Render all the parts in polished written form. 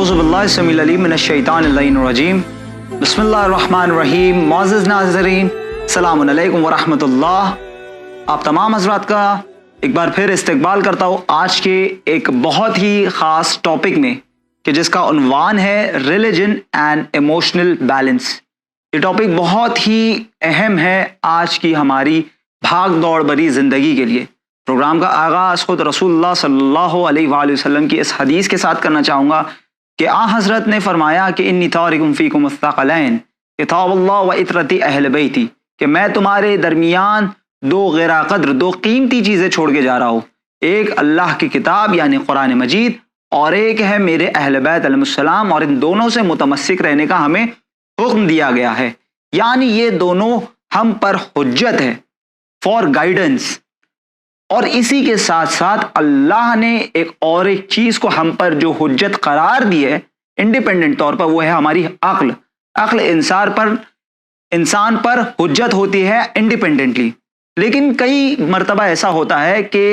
اعوذ باللہ السمیع العلیم من الشیطان اللعین الرجیم بسم اللہ الرحمن الرحیم۔ معزز ناظرین، السلام علیکم ورحمۃ اللہ۔ آپ تمام حضرات کا ایک بار پھر استقبال کرتا ہوں آج کے ایک بہت ہی خاص ٹاپک میں، کہ جس کا عنوان ہے ریلیجن اینڈ ایموشنل بیلنس۔ یہ ٹاپک بہت ہی اہم ہے آج کی ہماری بھاگ دوڑ بھری زندگی کے لیے۔ پروگرام کا آغاز خود رسول اللہ صلی اللہ علیہ وآلہ وسلم کی اس حدیث کے ساتھ کرنا چاہوں گا کہ حضرت نے فرمایا کہ انی تارک فیکم الثقلین کتاب اللہ و اطرتی اہل بیتی، کہ میں تمہارے درمیان دو غیرہ قدر، دو قیمتی چیزیں چھوڑ کے جا رہا ہوں، ایک اللہ کی کتاب یعنی قرآن مجید، اور ایک ہے میرے اہل بیت علیہ السلام، اور ان دونوں سے متمسک رہنے کا ہمیں حکم دیا گیا ہے۔ یعنی یہ دونوں ہم پر حجت ہے، فار گائیڈنس۔ اور اسی کے ساتھ ساتھ اللہ نے ایک چیز کو ہم پر جو حجت قرار دی ہے انڈیپینڈنٹ طور پر، وہ ہے ہماری عقل۔ عقل انسان پر حجت ہوتی ہے انڈیپینڈنٹلی، لیکن کئی مرتبہ ایسا ہوتا ہے کہ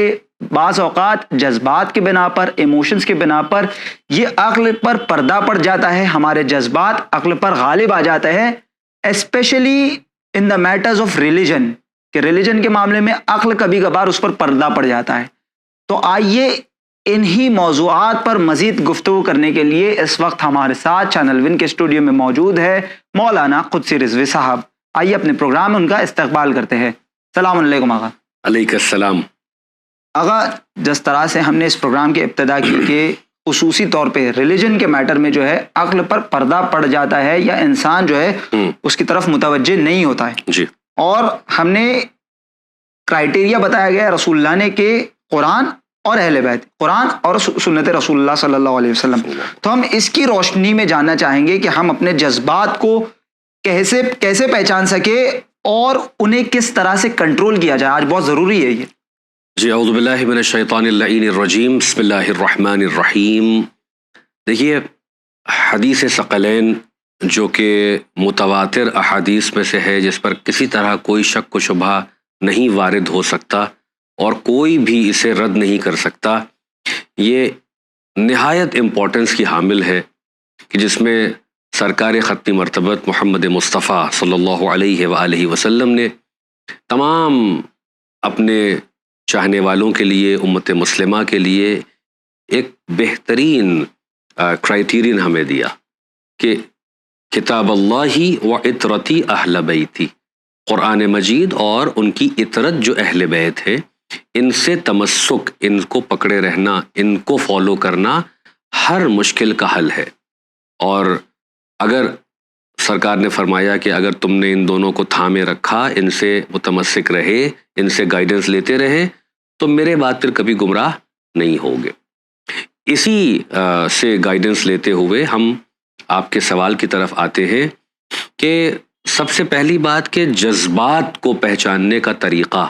بعض اوقات جذبات کے بنا پر، ایموشنز کے بنا پر یہ عقل پر پردہ پڑ جاتا ہے، ہمارے جذبات عقل پر غالب آ جاتے ہیں، specially in the matters of religion, کہ ریلیجن کے معاملے میں عقل کبھی کبھار اس پر پردہ پڑ جاتا ہے۔ تو آئیے انہی موضوعات پر مزید گفتگو کرنے کے لیے اس وقت ہمارے ساتھ چینل ون کے اسٹوڈیو میں موجود ہے مولانا قدسی رضوی صاحب۔ آئیے اپنے پروگرام میں ان کا استقبال کرتے ہیں۔ السلام علیکم آقا۔ علیکم السلام۔ آقا، جس طرح سے ہم نے اس پروگرام کی ابتدا کی کہ خصوصی طور پہ ریلیجن کے میٹر میں جو ہے عقل پر پردہ پڑ جاتا ہے، یا انسان جو ہے اس کی طرف متوجہ نہیں ہوتا ہے جی، اور ہم نے کرائٹیریا بتایا گیا رسول اللہ نے کہ قرآن اور اہل بیت، قرآن اور سنت رسول اللہ صلی اللہ علیہ وسلم۔ تو ہم اس کی روشنی میں جاننا چاہیں گے کہ ہم اپنے جذبات کو کیسے پہچان سکے اور انہیں کس طرح سے کنٹرول کیا جائے، آج بہت ضروری ہے یہ۔ جی، اعوذ باللہ من الشیطان اللعین الرجیم، بسم اللہ الرحمن الرحیم۔ دیکھیے، حدیث ثقلین جو کہ متواتر احادیث میں سے ہے، جس پر کسی طرح کوئی شک و شبہ نہیں وارد ہو سکتا اور کوئی بھی اسے رد نہیں کر سکتا، یہ نہایت امپورٹنس کی حامل ہے، کہ جس میں سرکار ختم مرتبت محمد مصطفیٰ صلی اللہ علیہ وآلہ وسلم نے تمام اپنے چاہنے والوں کے لیے، امت مسلمہ کے لیے ایک بہترین کرائٹیرین ہمیں دیا کہ کتاب اللہ و اطرتی اہل بیتی، قرآن مجید اور ان کی اطرت جو اہل بیت ہے، ان سے تمسک، ان کو پکڑے رہنا، ان کو فالو کرنا ہر مشکل کا حل ہے۔ اور اگر سرکار نے فرمایا کہ اگر تم نے ان دونوں کو تھامے رکھا، ان سے متمسک رہے، ان سے گائیڈنس لیتے رہے، تو میرے بعد پھر کبھی گمراہ نہیں ہوگے۔ اسی سے گائیڈنس لیتے ہوئے ہم آپ کے سوال کی طرف آتے ہیں کہ سب سے پہلی بات کہ جذبات کو پہچاننے کا طریقہ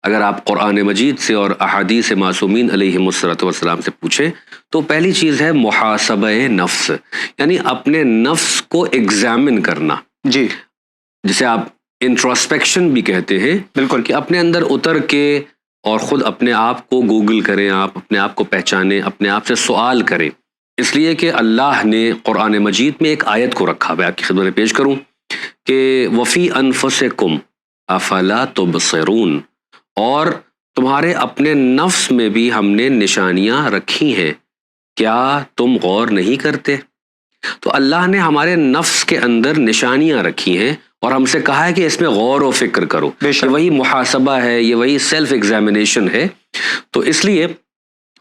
اگر آپ قرآن مجید سے اور احادیث معصومین علیہم الصلوۃ والسلام سے پوچھیں تو پہلی چیز ہے محاسبہ نفس، یعنی اپنے نفس کو ایگزامن کرنا، جی، جسے آپ انٹروسپیکشن بھی کہتے ہیں۔ بالکل، کہ اپنے اندر اتر کے اور خود اپنے آپ کو گوگل کریں، آپ اپنے آپ کو پہچانیں، اپنے آپ سے سوال کریں۔ اس لیے کہ اللہ نے قرآن مجید میں ایک آیت کو رکھا، میں آپ کی خدمت میں پیش کروں کہ وفی انفسکم افلا تبصرون، اور تمہارے اپنے نفس میں بھی ہم نے نشانیاں رکھی ہیں، کیا تم غور نہیں کرتے؟ تو اللہ نے ہمارے نفس کے اندر نشانیاں رکھی ہیں اور ہم سے کہا ہے کہ اس میں غور و فکر کرو۔ یہ وہی محاسبہ ہے، یہ وہی سیلف ایگزامینیشن ہے۔ تو اس لیے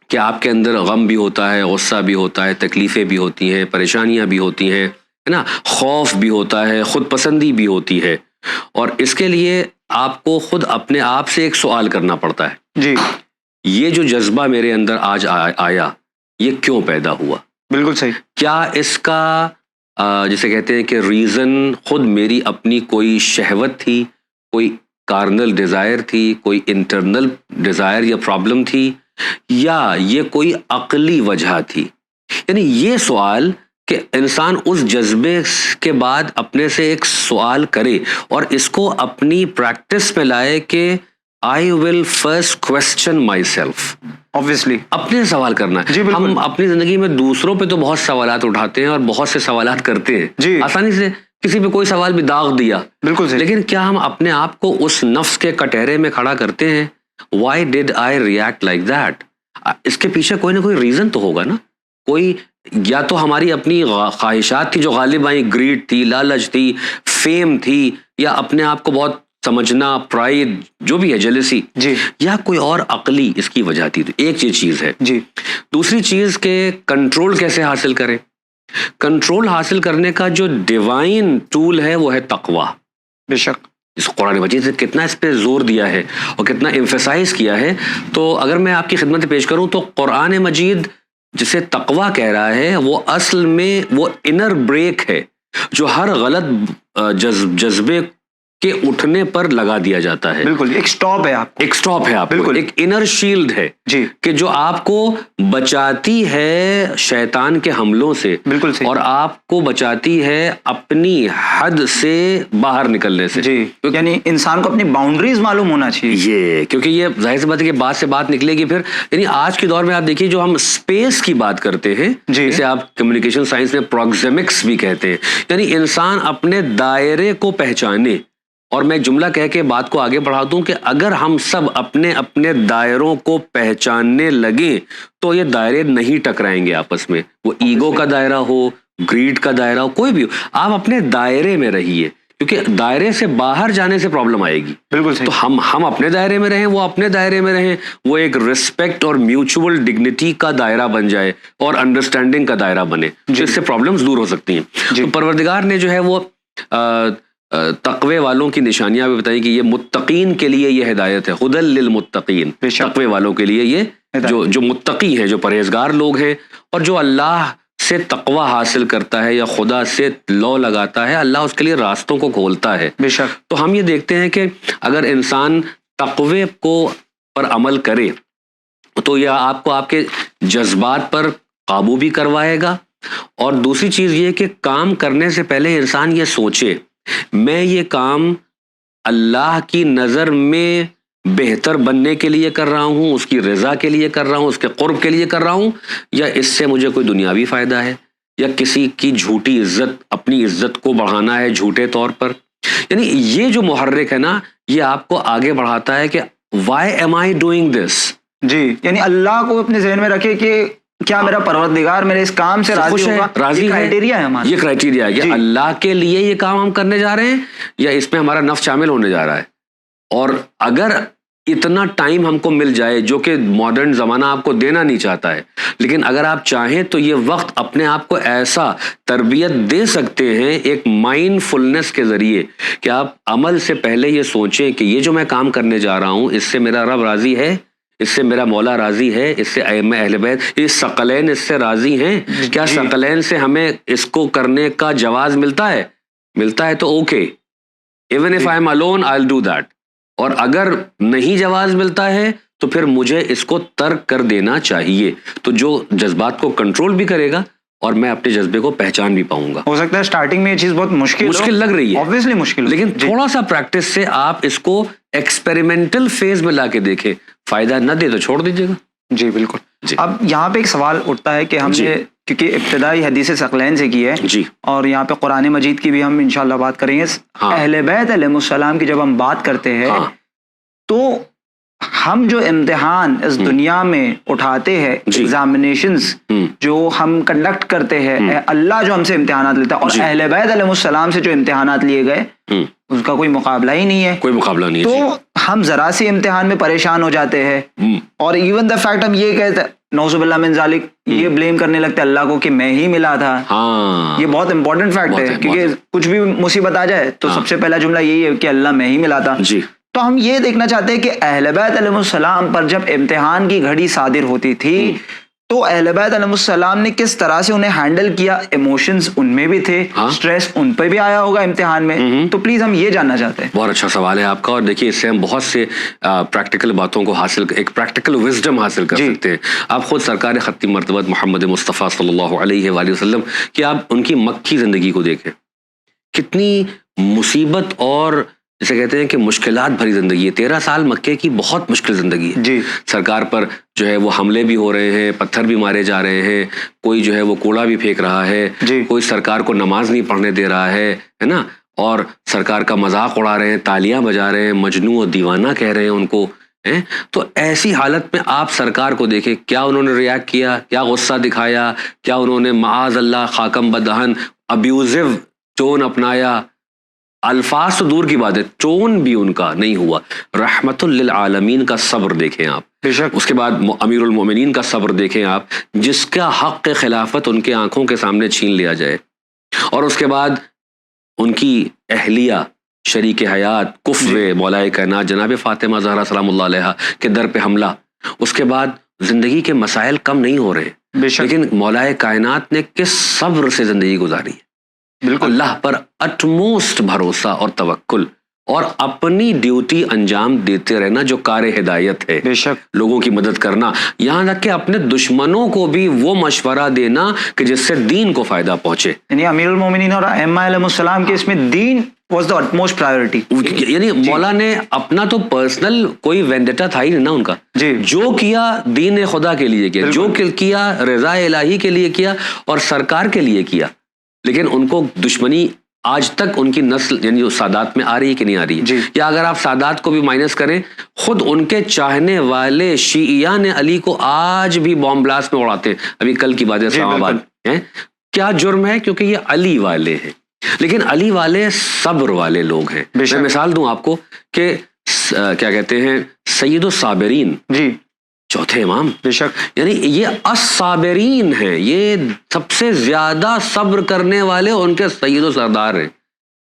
کہ آپ کے اندر غم بھی ہوتا ہے، غصہ بھی ہوتا ہے، تکلیفیں بھی ہوتی ہیں، پریشانیاں بھی ہوتی ہیں، ہے نا، خوف بھی ہوتا ہے، خود پسندی بھی ہوتی ہے، اور اس کے لیے آپ کو خود اپنے آپ سے ایک سوال کرنا پڑتا ہے، جی، یہ جو جذبہ میرے اندر آج آیا، یہ کیوں پیدا ہوا؟ بالکل صحیح۔ کیا اس کا جسے کہتے ہیں کہ ریزن خود میری اپنی کوئی شہوت تھی، کوئی کارنل ڈیزائر تھی، کوئی انٹرنل ڈیزائر یا پرابلم تھی، یا یہ کوئی عقلی وجہ تھی؟ یعنی یہ سوال کہ انسان اس جذبے کے بعد اپنے سے ایک سوال کرے اور اس کو اپنی پریکٹس میں لائے کہ I will first question myself. obviously اپنے سوال کرنا ہے. ہم اپنی زندگی میں دوسروں پہ تو بہت سوالات اٹھاتے ہیں اور بہت سے سوالات کرتے ہیں آسانی سے, کسی پہ کوئی سوال بھی داغ دیا, بالکل, لیکن کیا ہم اپنے آپ کو اس نفس کے کٹہرے میں کھڑا کرتے ہیں؟ why did I react like that؟ اس کے پیچھے کوئی نہ کوئی ریزن تو ہوگا نا. کوئی یا تو ہماری اپنی خواہشات تھی جو غالب آئیں, گریڈ تھی, لالچ تھی, فیم تھی, یا اپنے آپ کو بہت سمجھنا, پرائڈ جو بھی ہے, جیلسی, یا کوئی اور عقلی اس کی وجہ تھی. تو ایک یہ چیز ہے. دوسری چیز کہ کنٹرول کیسے حاصل کریں؟ کنٹرول حاصل کرنے کا جو ڈیوائن ٹول ہے وہ ہے تقوی. بے شک اس قرآن مجید سے کتنا اس پہ زور دیا ہے اور کتنا ایمفیسائز کیا ہے. تو اگر میں آپ کی خدمت پیش کروں تو قرآن مجید جسے تقوی کہہ رہا ہے وہ اصل میں وہ انر بریک ہے جو ہر غلط جذبے کے اٹھنے پر لگا دیا جاتا ہے. بالکل, ایک سٹاپ ہے آپ کو, ایک سٹاپ ہے آپ کو, ایک انر شیلڈ ہے کہ جو آپ کو بچاتی ہے شیطان کے حملوں سے, بالکل, اور آپ کو بچاتی ہے اپنی حد سے باہر نکلنے سے. یعنی انسان کو اپنی باؤنڈریز معلوم ہونا چاہیے. یہ کیونکہ یہ ظاہر سی بات ہے کہ بات سے بات نکلے گی پھر. یعنی آج کے دور میں آپ دیکھیے جو ہم اسپیس کی بات کرتے ہیں جسے آپ کمیونیکیشن سائنس میں پروگزیمکس بھی کہتے ہیں, یعنی انسان اپنے دائرے کو پہچانے. اور میں جملہ کہہ کے بات کو آگے بڑھا دوں کہ اگر ہم سب اپنے اپنے دائروں کو پہچاننے لگیں تو یہ دائرے نہیں ٹکرائیں گے آپس میں. وہ ایگو کا دائرہ ہو, گریڈ کا دائرہ ہو, کوئی بھی ہو, آپ اپنے دائرے میں رہیے, کیونکہ دائرے سے باہر جانے سے پرابلم آئے گی. بالکل. تو ہم اپنے دائرے میں رہیں, وہ اپنے دائرے میں رہیں, وہ ایک رسپیکٹ اور میوچول ڈگنیٹی کا دائرہ بن جائے اور انڈرسٹینڈنگ کا دائرہ بنے, تو اس سے پرابلمز دور ہو سکتی ہیں. تو پروردگار نے جو ہے وہ تقوی والوں کی نشانیاں بھی بتائی کہ یہ متقین کے لیے یہ ہدایت ہے, ہدی للمتقین. تقوی والوں کے لیے یہ جو متقی ہیں, جو پرہیزگار لوگ ہیں, اور جو اللہ سے تقوی حاصل کرتا ہے یا خدا سے لو لگاتا ہے, اللہ اس کے لیے راستوں کو کھولتا ہے. بے شک. تو ہم یہ دیکھتے ہیں کہ اگر انسان تقوی کو پر عمل کرے تو یہ آپ کو آپ کے جذبات پر قابو بھی کروائے گا. اور دوسری چیز یہ کہ کام کرنے سے پہلے انسان یہ سوچے میں یہ کام اللہ کی نظر میں بہتر بننے کے لیے کر رہا ہوں, اس کی رضا کے لیے کر رہا ہوں, اس کے قرب کے لیے کر رہا ہوں, یا اس سے مجھے کوئی دنیاوی فائدہ ہے, یا کسی کی جھوٹی عزت, اپنی عزت کو بڑھانا ہے جھوٹے طور پر. یعنی یہ جو محرک ہے نا, یہ آپ کو آگے بڑھاتا ہے کہ why am I doing this. یعنی اللہ کو اپنے ذہن میں رکھے کہ کیا میرا پروردگار میرے اس کام سے راضی ہوگا. راضی کرائٹیریا ہے ہمارا, یہ کرائٹیریا ہے کہ اللہ کے لیے یہ کام ہم کرنے جا رہے ہیں یا اس میں ہمارا نفس شامل ہونے جا رہا ہے. اور اگر اتنا ٹائم ہم کو مل جائے, جو کہ ماڈرن زمانہ آپ کو دینا نہیں چاہتا ہے, لیکن اگر آپ چاہیں تو یہ وقت اپنے آپ کو ایسا تربیت دے سکتے ہیں ایک مائنڈ فلنس کے ذریعے کہ آپ عمل سے پہلے یہ سوچیں کہ یہ جو میں کام کرنے جا رہا ہوں اس سے میرا رب راضی ہے, اس سے میرا مولا راضی ہے, اس سے ائمہ اہل بیت, اس ثقلین اس سے راضی ہیں. کیا ثقلین سے ہمیں اس کو کرنے کا جواز ملتا ہے تو okay, even if I am alone I will do that. اور اگر نہیں جواز ملتا ہے تو پھر مجھے اس کو ترک کر دینا چاہیے. تو جو جذبات کو کنٹرول بھی کرے گا اور میں اپنے جذبے کو پہچان بھی پاؤں گا. ہو سکتا ہے اسٹارٹنگ میں یہ چیز بہت مشکل لگ رہی ہے, obviously مشکل, لیکن تھوڑا سا پریکٹس سے آپ اس کو ایکسپیریمنٹل فیز میں لا کے دیکھیں, فائدہ نہ دے تو چھوڑ دیجیے گا. بالکل. اب یہاں پہ ایک سوال اٹھتا ہے کہ ہم نے کیونکہ ابتدائی حدیث ثقلین سے کی ہے, اور یہاں پہ قرآن مجید کی بھی ہم انشاءاللہ بات کریں گے. اہل بیت علیہ السلام کی جب ہم بات کرتے ہیں تو ہم جو امتحان اس دنیا میں اٹھاتے ہیں, ایگزامینیشنز جو ہم کنڈکٹ کرتے ہیں, اللہ جو ہم سے امتحانات لیتا ہے, اور اہل بیت علیہ السلام سے جو امتحانات لیے گئے اس کا کوئی مقابلہ ہی نہیں ہے. کوئی مقابلہ نہیں. تو ہم ذرا سی امتحان میں پریشان ہو جاتے ہیں, اور ایون دا فیکٹ ہم یہ کہتے ہیں نعوذ باللہ من ذالک, یہ بلیم کرنے لگتے اللہ کو کہ میں ہی ملا تھا. یہ بہت امپورٹنٹ فیکٹ ہے, کیونکہ کچھ بھی مصیبت آ جائے تو سب سے پہلا جملہ یہی ہے کہ اللہ میں ہی ملا تھا. تو ہم یہ دیکھنا چاہتے ہیں کہ اہل بیت علیہ السلام پر جب امتحان کی گھڑی صادر ہوتی تھی تو اہل بیت علیہ السلام نے کس طرح سے انہیں ہینڈل کیا. ایموشنز ان میں بھی تھے, سٹریس ان پہ بھی آیا ہوگا امتحان میں. تو پلیز ہم یہ جاننا چاہتے ہیں. بہت اچھا سوال ہے آپ کا, اور دیکھیے اس سے ہم بہت سے پریکٹیکل باتوں کو حاصل, ایک پریکٹیکل وزڈم حاصل کر سکتے ہیں. آپ خود سرکار خطی مرتبہ محمد مصطفیٰ صلی اللہ علیہ وآلہ وسلم کہ آپ ان کی مکی زندگی کو دیکھیں, کتنی مصیبت اور جسے کہتے ہیں کہ مشکلات بھری زندگی ہے. 13 سال مکے کی بہت مشکل زندگی ہے. جی سرکار پر جو ہے وہ حملے بھی ہو رہے ہیں, پتھر بھی مارے جا رہے ہیں, کوئی جو ہے وہ کوڑا بھی پھینک رہا ہے, جی کوئی سرکار کو نماز نہیں پڑھنے دے رہا ہے نا, اور سرکار کا مذاق اڑا رہے ہیں, تالیاں بجا رہے ہیں, مجنون اور دیوانہ کہہ رہے ہیں ان کو. تو ایسی حالت میں آپ سرکار کو دیکھیں, کیا انہوں نے ریاکٹ کیا, کیا غصہ دکھایا, کیا انہوں نے معاذ اللہ خاکم بدہن ابیوزو ٹون اپنایا. الفاظ تو دور کی بات ہے, ٹون بھی ان کا نہیں ہوا. رحمت للعالمین کا صبر دیکھیں آپ. بے شک. اس کے بعد امیر المومنین کا صبر دیکھیں آپ, جس کا حق خلافت ان کے آنکھوں کے سامنے چھین لیا جائے, اور اس کے بعد ان کی اہلیہ شریک حیات کفر مولا کائنات جناب فاطمہ زہرا سلام اللہ علیہا کے در پہ حملہ. اس کے بعد زندگی کے مسائل کم نہیں ہو رہے, بے شک. لیکن مولا کائنات نے کس صبر سے زندگی گزاری ہے. بالکل. اللہ پر اٹموسٹ بھروسہ اور توکل, اور اپنی ڈیوٹی انجام دیتے رہنا جو کار ہدایت ہے. بے شک. لوگوں کی مدد کرنا, یہاں تک کہ اپنے دشمنوں کو بھی وہ مشورہ دینا کہ جس سے دین کو فائدہ پہنچے. یعنی امیر المومنین اور ائمہ علیہ السلام کے اس میں دین واز دا اٹموسٹ پرائیورٹی. یعنی مولا نے اپنا تو پرسنل کوئی وینڈیٹا تھا ہی نہیں نا ان کا. جی. جو کیا دین خدا کے لیے کیا, جو کیا رضا الہی کے لیے کیا اور سرکار کے لیے کیا. لیکن ان کو دشمنی آج تک ان کی نسل یعنی سادات میں آ رہی ہے کہ نہیں آ رہی ہے. جی. یا اگر آپ سادات کو بھی مائنس کریں, خود ان کے چاہنے والے شیعیان علی کو آج بھی بام بلاسٹ میں اڑاتے ہیں. ابھی کل کی بات ہے اسلام آباد ہیں, کیا جرم ہے؟ کیونکہ یہ علی والے ہیں. لیکن علی والے صبر والے لوگ ہیں. میں مثال دوں آپ کو کہ کیا کہتے ہیں سید الصابرین, جی چوتھے امام. بے شک. یعنی یہ الصابرین ہیں, یہ سب سے زیادہ صبر کرنے والے ان کے سید و سردار ہیں.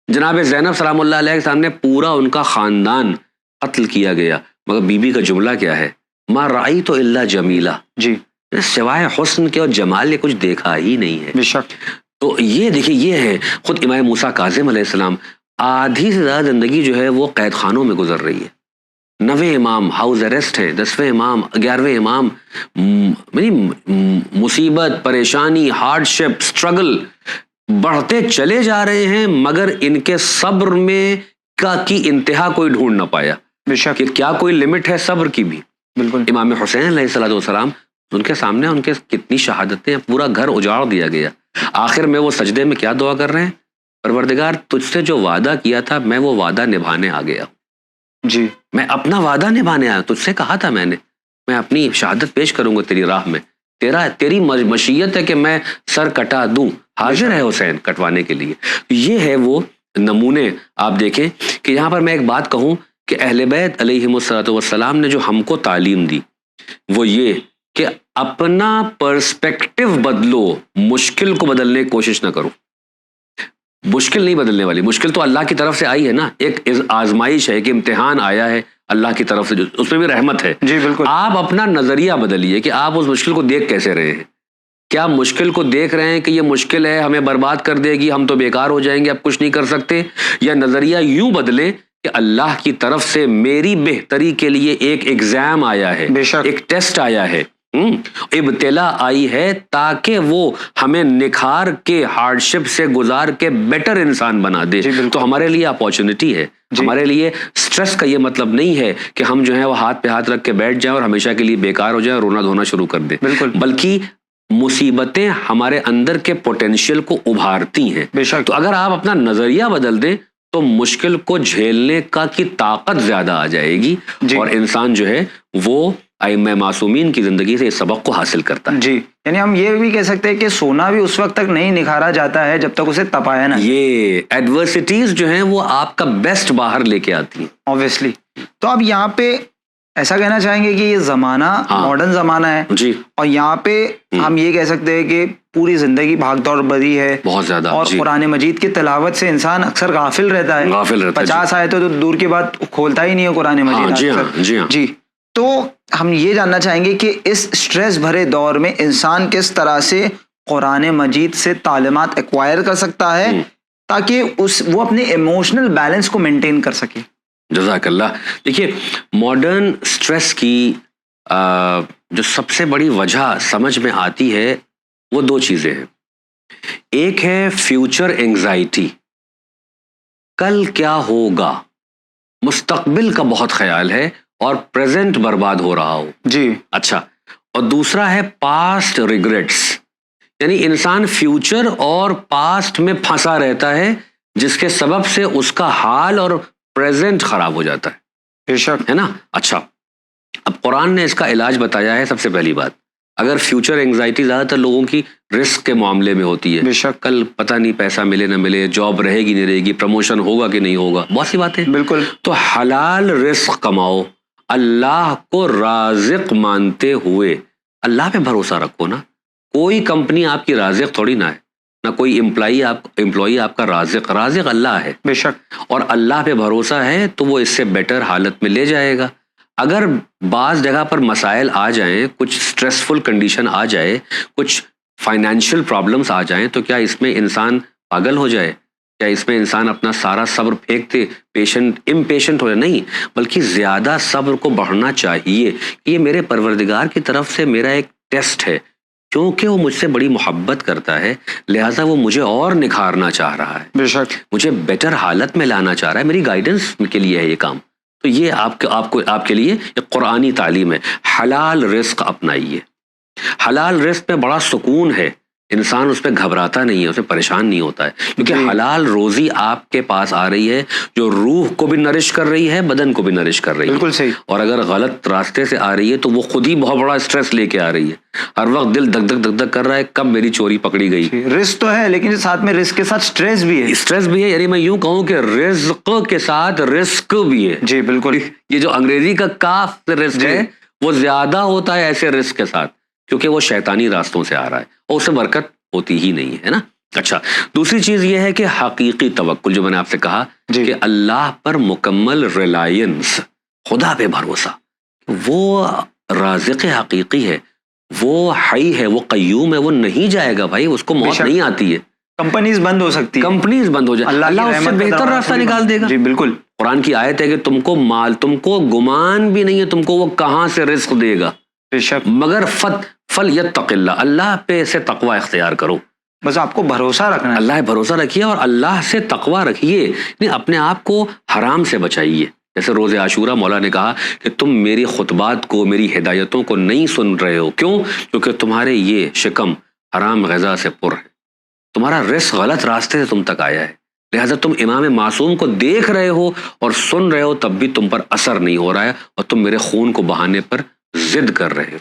جناب زینب سلام اللہ علیہ کے سامنے پورا ان کا خاندان قتل کیا گیا, مگر بی بی کا جملہ کیا ہے, ما رأیت الا جمیلہ. جی. سوائے حسن کے اور جمال کے کچھ دیکھا ہی نہیں ہے. بے شک. تو یہ دیکھیے, یہ ہے خود امام موسیٰ کاظم علیہ السلام, آدھی سے زیادہ زندگی جو ہے وہ قید خانوں میں گزر رہی ہے. 9 امام ہاؤس اریسٹ ہیں, 10ویں امام 11ویں امام مصیبت پریشانی ہارڈ شپ اسٹرگل بڑھتے چلے جا رہے ہیں, مگر ان کے صبر میں کی انتہا کوئی ڈھونڈ نہ پایا. بے شک. کہ کیا کوئی لمٹ ہے صبر کی بھی. بالکل. امام حسین علیہ الصلوۃ والسلام, ان کے سامنے ان کے کتنی شہادتیں, پورا گھر اجاڑ دیا گیا. آخر میں وہ سجدے میں کیا دعا کر رہے ہیں, پروردگار تجھ سے جو وعدہ کیا تھا میں وہ وعدہ نبھانے آ گیا. جی. میں اپنا وعدہ نبھانے آیا, تجھ سے کہا تھا میں نے, میں اپنی شہادت پیش کروں گا تیری راہ میں, تیری مشیت ہے کہ میں سر کٹا دوں, حاضر ہے حسین کٹوانے کے لیے. یہ ہے وہ نمونے. آپ دیکھیں کہ یہاں پر میں ایک بات کہوں کہ اہل بیت علیہم الصلوۃ والسلام نے جو ہم کو تعلیم دی وہ یہ کہ اپنا پرسپیکٹو بدلو, مشکل کو بدلنے کی کوشش نہ کرو. مشکل نہیں بدلنے والی, مشکل تو اللہ کی طرف سے آئی ہے نا, ایک آزمائش ہے کہ امتحان آیا ہے اللہ کی طرف سے, اس میں بھی رحمت ہے. جی بالکل. آپ اپنا نظریہ بدلیے کہ آپ اس مشکل کو دیکھ کیسے رہے ہیں. کیا مشکل کو دیکھ رہے ہیں کہ یہ مشکل ہے, ہمیں برباد کر دے گی, ہم تو بیکار ہو جائیں گے, اب کچھ نہیں کر سکتے, یا نظریہ یوں بدلیں کہ اللہ کی طرف سے میری بہتری کے لیے ایک ایگزام آیا ہے, ایک ٹیسٹ آیا ہے, ابتلا آئی ہے تاکہ وہ ہمیں نکھار کے ہارڈ شپ سے گزار کے بیٹر انسان بنا دے. تو ہمارے لیے اپارچونٹی ہے. ہمارے لیے سٹریس کا یہ مطلب نہیں ہے کہ ہم جو ہے وہ ہاتھ پہ ہاتھ رکھ کے بیٹھ جائیں اور ہمیشہ کے لیے بیکار ہو جائیں, رونا دھونا شروع کر دیں. بلکہ مصیبتیں ہمارے اندر کے پوٹینشیل کو ابھارتی ہیں. تو اگر آپ اپنا نظریہ بدل دیں تو مشکل کو جھیلنے کی طاقت زیادہ آ جائے گی, اور انسان جو ہے وہ ائمہ معصومین کی زندگی سے اس سبق کو حاصل کرتا ہے. جی. یعنی ہم یہ بھی کہہ سکتے ہیں کہ سونا بھی اس وقت تک نہیں نکھارا جاتا ہے جب تک اسے تپایا نہ. یہ ایڈورسٹیز جو ہیں وہ آپ کا بیسٹ باہر لے کے آتی ہیں obviously. تو اب یہاں پہ ایسا کہنا چاہیں گے کہ یہ زمانہ ماڈرن زمانہ ہے, جی, اور یہاں پہ ہم یہ کہہ سکتے ہیں کہ پوری زندگی بھاگ دوڑ بھری ہے بہت زیادہ, اور قرآن مجید کی تلاوت سے انسان اکثر غافل رہتا ہے. 50 آیتیں تو دور کی بات کھولتا ہی نہیں ہے قرآن مجید. جی. تو ہم یہ جاننا چاہیں گے کہ اس سٹریس بھرے دور میں انسان کس طرح سے قرآن مجید سے تعلیمات ایکوائر کر سکتا ہے تاکہ وہ اپنے ایموشنل بیلنس کو مینٹین کر سکے. جزاک اللہ. دیکھیے ماڈرن سٹریس کی جو سب سے بڑی وجہ سمجھ میں آتی ہے وہ 2 چیزیں ہیں. ایک ہے فیوچر اینگزائٹی, کل کیا ہوگا, مستقبل کا بہت خیال ہے اور پریزنٹ برباد ہو رہا ہو. جی اچھا، اور دوسرا ہے پاسٹ ریگریٹس، یعنی انسان فیوچر اور پاسٹ میں پھنسا رہتا ہے جس کے سبب سے اس کا حال اور پریزنٹ خراب ہو جاتا ہے. بے شک. ہے نا. اچھا، اب قرآن نے اس کا علاج بتایا ہے. سب سے پہلی بات، اگر فیوچر انگزائٹی زیادہ تر لوگوں کی رسک کے معاملے میں ہوتی ہے. بے شک. کل پتہ نہیں پیسہ ملے نہ ملے، جاب رہے گی نہیں رہے گی، پروموشن ہوگا کہ نہیں ہوگا، بہت سی باتیں. بالکل. تو حلال رزق کماؤ، اللہ کو رازق مانتے ہوئے اللہ پہ بھروسہ رکھو نا. کوئی کمپنی آپ کی رازق تھوڑی نہ ہے، نہ کوئی امپلائی آپ کا رازق اللہ ہے. بے شک. اور اللہ پہ بھروسہ ہے تو وہ اس سے بیٹر حالت میں لے جائے گا. اگر بعض جگہ پر مسائل آ جائیں، کچھ سٹریسفل کنڈیشن آ جائے، کچھ فائنینشیل پرابلمس آ جائیں، تو کیا اس میں انسان پاگل ہو جائے؟ کیا اس میں انسان اپنا سارا صبر پھینکتے امپیشنٹ ہو جائے؟ نہیں، بلکہ زیادہ صبر کو بڑھنا چاہیے کہ یہ میرے پروردگار کی طرف سے میرا ایک ٹیسٹ ہے، کیونکہ وہ مجھ سے بڑی محبت کرتا ہے، لہٰذا وہ مجھے اور نکھارنا چاہ رہا ہے. بے شک. مجھے بیٹر حالت میں لانا چاہ رہا ہے، میری گائیڈنس کے لیے ہے یہ کام. تو یہ آپ کے لیے ایک قرآنی تعلیم ہے. حلال رزق اپنائیے. حلال رزق میں بڑا سکون ہے، انسان اس پہ گھبراتا نہیں ہے، اس پہ پریشان نہیں ہوتا ہے، کیونکہ حلال روزی آپ کے پاس آ رہی ہے جو روح کو بھی نرش کر رہی ہے، بدن کو بھی نرش کر رہی ہے. بالکل صحیح. اور اگر غلط راستے سے آ رہی ہے تو وہ خود ہی بہت بڑا اسٹریس لے کے آ رہی ہے. ہر وقت دل دھک دھک دھک دھک کر رہا ہے، کب میری چوری پکڑی گئی. رزق تو ہے، لیکن ساتھ میں رزق کے ساتھ سٹریس بھی ہے. اسٹریس بھی ہے، یعنی میں یوں کہوں کہ رزق کے ساتھ رزق بھی ہے. جی بالکل. یہ جو انگریزی کا کاف سے رزق ہے وہ زیادہ ہوتا ہے ایسے رزق کے ساتھ، کیونکہ وہ شیطانی راستوں سے آ رہا ہے اور اس سے برکت ہوتی ہی نہیں ہے نا. اچھا، دوسری چیز یہ ہے کہ حقیقی توکل، جو میں نے آپ سے کہا کہ اللہ پر مکمل ریلائنس، خدا پہ بھروسہ. وہ رازق حقیقی ہے، وہ حی ہے، وہ قیوم ہے، وہ نہیں جائے گا بھائی، اس کو موت نہیں آتی ہے. کمپنیز بند ہو سکتی ہیں، کمپنیز بند ہو جائے، اللہ اس سے بہتر راستہ نکال دے گا. جی بالکل. قرآن کی آیت ہے کہ تم کو گمان بھی نہیں ہے تم کو وہ کہاں سے رزق دے گا. بے شک. مگر فلیتق اللہ پہ سے تقوی اختیار کرو. بس آپ کو بھروسہ رکھنا ہے. اللہ بھروسہ رکھیے اور اللہ سے تقوی رکھیے، نہیں اپنے آپ کو حرام سے بچائیے. جیسے روز عاشورہ مولا نے کہا کہ تم میری خطبات کو، میری ہدایتوں کو نہیں سن رہے ہو، کیوں؟ کیونکہ تمہارے یہ شکم حرام غذا سے پر ہے، تمہارا رزق غلط راستے سے تم تک آیا ہے، لہٰذا تم امام معصوم کو دیکھ رہے ہو اور سن رہے ہو، تب بھی تم پر اثر نہیں ہو رہا ہے اور تم میرے خون کو بہانے پر ضد کر رہے ہو.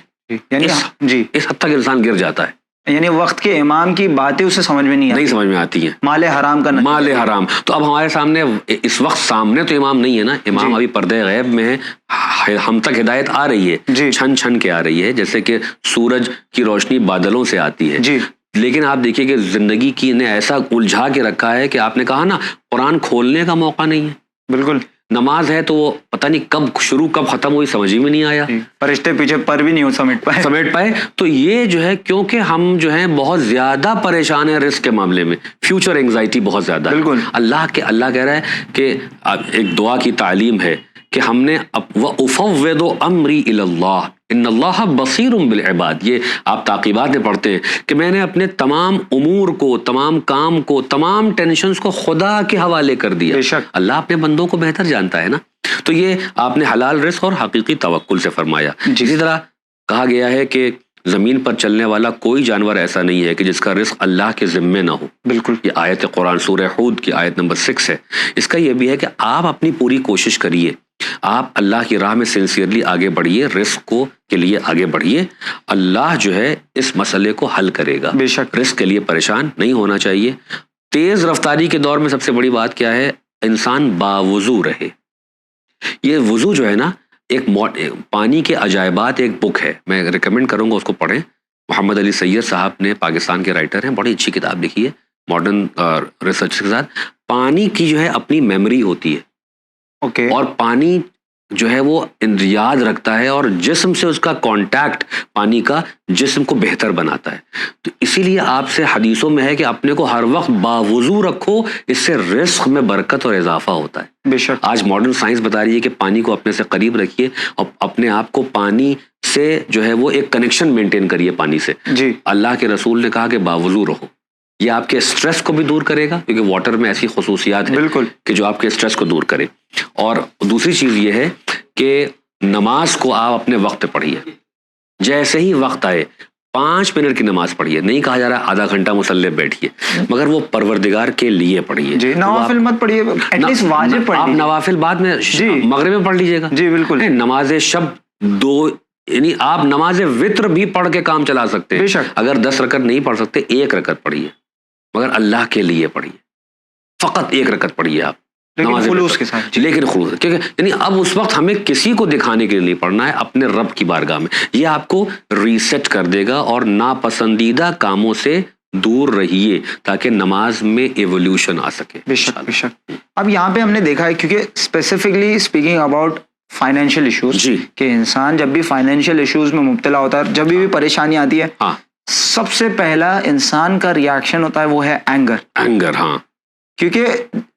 یعنی جی اس حد تک انسان گر جاتا ہے. یعنی وقت کے امام کی باتیں اسے سمجھ میں نہیں سمجھ میں آتی ہیں. مال حرام کا مال حرام. تو اب ہمارے سامنے اس وقت سامنے تو امام نہیں ہے نا، امام ابھی پردے غیب میں ہے، ہم تک ہدایت آ رہی ہے، چھن چھن کے آ رہی ہے، جیسے کہ سورج کی روشنی بادلوں سے آتی ہے. لیکن آپ دیکھیے کہ زندگی کی نے ایسا الجھا کے رکھا ہے کہ آپ نے کہا نا قرآن کھولنے کا موقع نہیں ہے. بالکل. نماز ہے تو وہ پتہ نہیں کب شروع کب ختم ہوئی، سمجھ ہی میں نہیں آیا، فرشتے پیچھے پر بھی نہیں سمیٹ پائے. تو یہ جو ہے کیونکہ ہم جو ہیں بہت زیادہ پریشان ہیں رزق کے معاملے میں، فیوچر انگزائٹی بہت زیادہ. بالکل. اللہ کہہ رہا ہے کہ ایک دعا کی تعلیم ہے کہ ہم نے وَأُفَوِّضُ أَمْرِي إِلَى اللَّهِ إِنَّ اللَّهَ بَصِيرٌ بِالْعِبَادِ. یہ آپ تعقیبات میں پڑھتے ہیں کہ میں نے اپنے تمام امور کو، تمام کام کو، تمام ٹینشنز کو خدا کے حوالے کر دیا. اللہ اپنے بندوں کو بہتر جانتا ہے نا. تو یہ آپ نے حلال رزق اور حقیقی توکل سے فرمایا. اسی طرح کہا گیا ہے کہ زمین پر چلنے والا کوئی جانور ایسا نہیں ہے کہ جس کا رزق اللہ کے ذمے نہ ہو. بالکل. یہ آیت قرآن سورہ ہود کی آیت نمبر 6 ہے. اس کا یہ بھی ہے کہ آپ اپنی پوری کوشش کریے، آپ اللہ کی راہ میں سنسیئرلی آگے بڑھیے، رزق کے لیے آگے بڑھیے. اللہ جو ہے اس مسئلے کو حل کرے گا. بے شک. رزق کے لیے پریشان نہیں ہونا چاہیے. تیز رفتاری کے دور میں سب سے بڑی بات کیا ہے؟ انسان باوضو رہے. یہ وضو جو ہے نا، ایک پانی کے عجائبات ایک بک ہے، میں ریکمینڈ کروں گا اس کو پڑھیں. محمد علی سید صاحب نے، پاکستان کے رائٹر ہیں، بڑی اچھی کتاب لکھی ہے ماڈرن ریسرچ کے ساتھ. پانی کی جو ہے اپنی میموری ہوتی ہے. اور پانی جو ہے وہ یاد رکھتا ہے اور جسم سے اس کا کانٹیکٹ پانی کا جسم کو بہتر بناتا ہے. تو اسی لیے آپ سے حدیثوں میں ہے کہ اپنے کو ہر وقت باوضو رکھو، اس سے رزق میں برکت اور اضافہ ہوتا ہے. بے شک. آج ماڈرن سائنس بتا رہی ہے کہ پانی کو اپنے سے قریب رکھیے اور اپنے آپ کو پانی سے جو ہے وہ ایک کنیکشن مینٹین کریے پانی سے. جی. اللہ کے رسول نے کہا کہ باوضو رہو. یہ آپ کے اسٹریس کو بھی دور کرے گا، کیونکہ واٹر میں ایسی خصوصیات ہیں بالکل کہ جو آپ کے اسٹریس کو دور کرے. اور دوسری چیز یہ ہے کہ نماز کو آپ اپنے وقت پہ پڑھیے. جیسے ہی وقت آئے 5 منٹ کی نماز پڑھیے. نہیں کہا جا رہا آدھا گھنٹہ مصلی بیٹھیے، مگر وہ پروردگار کے لیے پڑھیے. جی نوافل مت پڑھیے، ایٹ لیسٹ واجب پڑھ آپ لیجیے. نوافل بعد میں مغرب میں پڑھ لیجیے گا. جی بالکل. نماز شب 2، یعنی آپ نماز وطر بھی پڑھ کے کام چلا سکتے ہیں. بے شک. اگر 10 رکعت نہیں پڑھ سکتے 1 رکعت پڑھیے، مگر اللہ کے لیے پڑھیے. فقط 1 رکعت پڑھیے آپ لیکن خلوص کے ساتھ. لیکن خلوص، کیونکہ یعنی اب اس وقت ہمیں کسی کو دکھانے کے لیے پڑھنا ہے، اپنے رب کی بارگاہ میں. یہ آپ کو ریسیٹ کر دے گا. اور ناپسندیدہ کاموں سے دور رہیے تاکہ نماز میں ایولیوشن آ سکے. بے شک بے شک. اب یہاں پہ ہم نے دیکھا ہے، کیونکہ specifically speaking about financial issues, جی کہ انسان جب بھی فائنینشیل ایشوز میں مبتلا ہوتا ہے، جب بھی پریشانی آتی ہے، ہاں سب سے پہلا انسان کا ریاکشن ہوتا ہے وہ ہے اینگر. ہاں، کیونکہ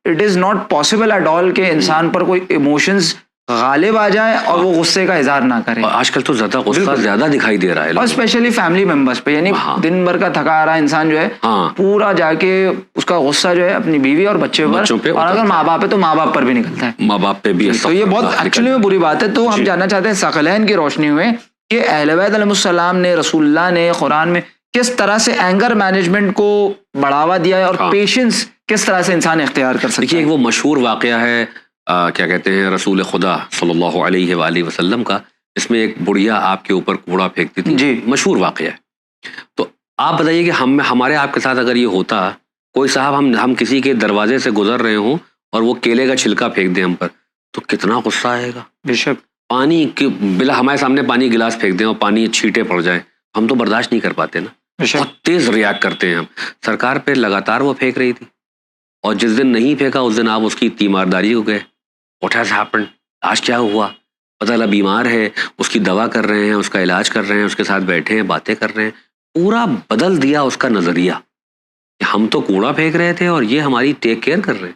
it is not possible at all کہ انسان پر کوئی ایموشنز غالب آ جائے اور وہ غصے کا اظہار نہ کرے. آج کل تو غصہ زیادہ دکھائی دے رہا ہے، اور اسپیشلی فیملی ممبرس پہ. یعنی دن بھر کا تھکا آ رہا انسان جو ہے پورا جا کے اس کا غصہ جو ہے اپنی بیوی اور بچوں پر، اور اگر ماں باپ ہے تو ماں باپ پر بھی نکلتا ہے. ماں باپ پہ بھی. تو یہ بہت ایکچولی میں بری بات ہے. تو ہم جاننا چاہتے ہیں ثقلین کی روشنی میں کہ اہل بیت علیہ السلام نے، رسول اللہ نے قرآن میں کس طرح سے اینگر مینجمنٹ کو بڑھاوا دیا ہے، اور پیشنس کس طرح سے انسان اختیار کر سکتا ہے. دیکھیے ایک وہ مشہور واقعہ ہے، کیا کہتے ہیں، رسول خدا صلی اللہ علیہ وآلہ وسلم کا، اس میں ایک بڑھیا آپ کے اوپر کوڑا پھینکتی تھی. جی مشہور واقعہ ہے. تو آپ بتائیے کہ ہمارے آپ کے ساتھ اگر یہ ہوتا، کوئی صاحب ہم کسی کے دروازے سے گزر رہے ہوں اور وہ کیلے کا چھلکا پھینک دیں ہم پر، تو کتنا غصہ آئے گا. بے شک. پانی بلا ہمارے سامنے پانی گلاس پھینک دیں اور پانی چھینٹے پڑ جائیں، ہم تو برداشت نہیں کر پاتے نا. بہت تیز ریاکٹ کرتے ہیں ہم. سرکار پہ لگاتار وہ پھینک رہی تھی، اور جس دن نہیں پھینکا اس دن آپ اس کی تیمارداری ہو گئے. What has happened? آج کیا ہوا؟ پتہ لگا بیمار ہے، اس کی دوا کر رہے ہیں، اس کا علاج کر رہے ہیں، اس کے ساتھ بیٹھے ہیں، باتیں کر رہے ہیں. پورا بدل دیا اس کا نظریہ کہ ہم تو کوڑا پھینک رہے تھے اور یہ ہماری ٹیک کیئر کر رہے ہیں.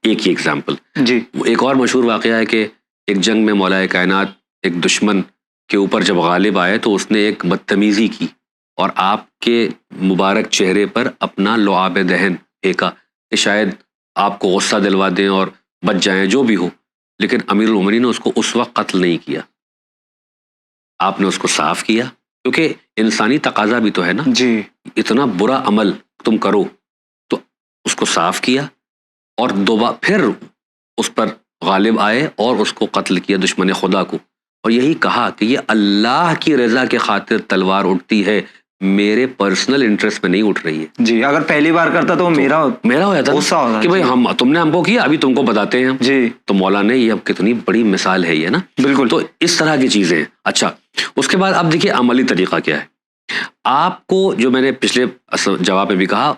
ایک ہی ایگزامپل. جی ایک اور مشہور واقعہ ہے کہ ایک جنگ میں مولا کائنات ایک دشمن کے اوپر جب غالب آئے تو اس نے ایک بدتمیزی کی اور آپ کے مبارک چہرے پر اپنا لعاب دہن پھینکا کہ شاید آپ کو غصہ دلوا دیں اور بچ جائیں، جو بھی ہو. لیکن امیر المومنین نے اس کو اس وقت قتل نہیں کیا، آپ نے اس کو صاف کیا، کیونکہ انسانی تقاضا بھی تو ہے نا. جی اتنا برا عمل تم کرو، تو اس کو صاف کیا اور دوبارہ پھر اس پر غالب آئے اور اس کو قتل کیا، دشمن خدا کو. اور یہی کہا کہ یہ اللہ کی رضا کے خاطر تلوار اٹھتی ہے، میرے پرسنل انٹرسٹ میں نہیں اٹھ رہی ہے. جی اگر پہلی بار کرتا تو میرا ہو جاتا غصہ ہوتا کہ بھائی تم نے ہم کو کیا، ابھی تم کو بتاتے ہیں. جی تو مولا نے یہ اب کتنی بڑی مثال ہے یہ نا. بالکل. تو اس طرح کی چیزیں. اچھا اس کے بعد اب دیکھیے عملی طریقہ کیا ہے. آپ کو جو میں نے پچھلے جواب میں بھی کہا،